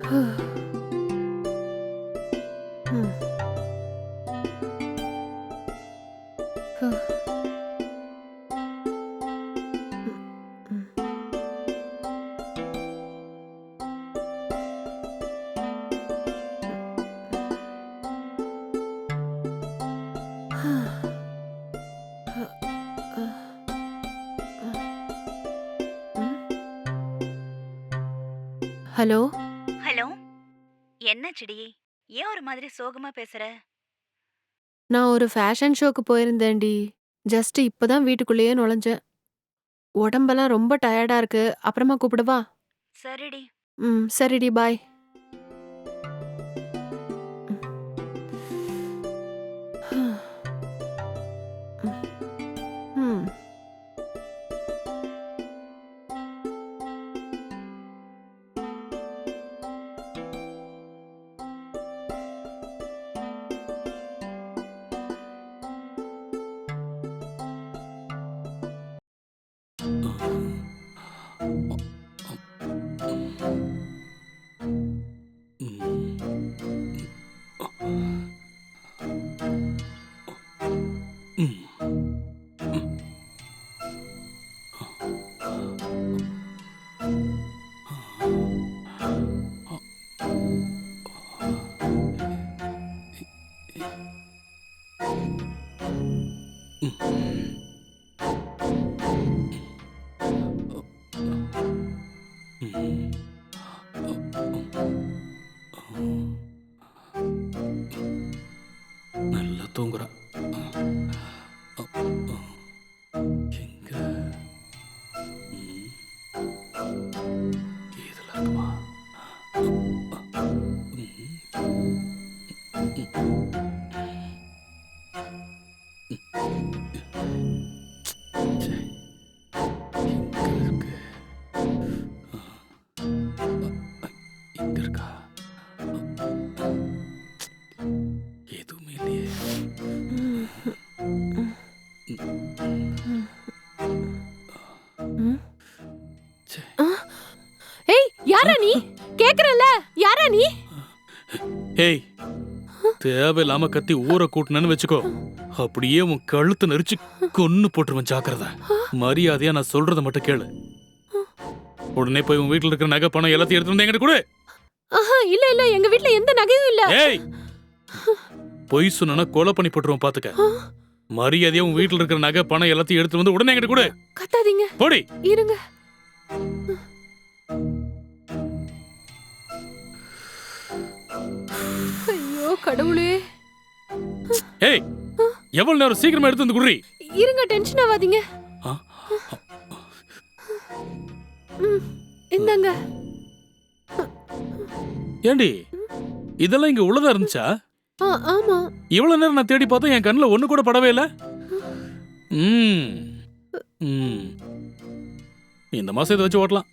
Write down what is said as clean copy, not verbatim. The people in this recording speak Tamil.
ஹலோ. ஹலோ. என்னாச்சுடி? ஏன் ஒரு மாதிரி சோகமா பேசுற? நான் ஒரு ஃபேஷன் ஷோக்கு போயிருந்தேன்டி. ஜஸ்ட் இப்பதான் வீட்டுக்குள்ளேயே நுழைஞ்சேன். உடம்பெல்லாம் ரொம்ப டயர்டா இருக்கு. அப்புறமா கூப்பிடவா? சரிடி. சரிடி, பாய். ம். நல்லா தூங்குறா. எங்க? இதுல இருக்குமா? ச்சே, எங்க இருக்கு? இங்க இருக்கா? எதுவுமே இல்லையே. ம். ச்சே. ஆ! ஏய், யாரா நீ? கேக்குறேன்ல, யாரா நீ? ஏய், தேவையில்லாம கத்தி ஊரை கூட்டினு வச்சுக்கோ. அப்படியே உன் கழுத்தை நெரிச்சு கொன்னு போட்டுருவேன், ஜாக்கிரதை. மரியாதையா நான் சொல்றதை மட்டும் கேளு. உடனே போய் உன் வீட்டுல இருக்கிற நகை பணம் எல்லாத்தையும் எடுத்து வந்து என்கிட்ட கொடு. ஆஹா, இல்ல இல்ல, எங்க வீட்ல எந்த நகையும் இல்ல. ஏய், பொய் சொன்னா கொலை பண்ணி போட்டுருவோம், பாத்துக்க. மரியாதையா உன் வீட்டுல இருக்கிற நகை பணம் எல்லாத்தையும் எடுத்து வந்து உடனே என்கிட்ட கொடு. கத்தாதீங்க. போடி. இருங்க. ஐயோ கடவுளே. ஏய், எவ்வளவு நேரம்? சீக்கிரமா எடுத்து வந்து குடுறி. இருங்க, டென்ஷன் ஆகாதீங்க. ஆ? இந்தாங்க. ஏண்டி, இதெல்லாம் இங்க உள்ளதா இருந்துச்சா? ஆமா. இவ்வளவு நேரம் நான் தேடி பார்த்தா என் கண்ணுல ஒண்ணு கூட படவே இல்ல. இந்த மாசம் இதை வச்சு ஓட்டலாம்.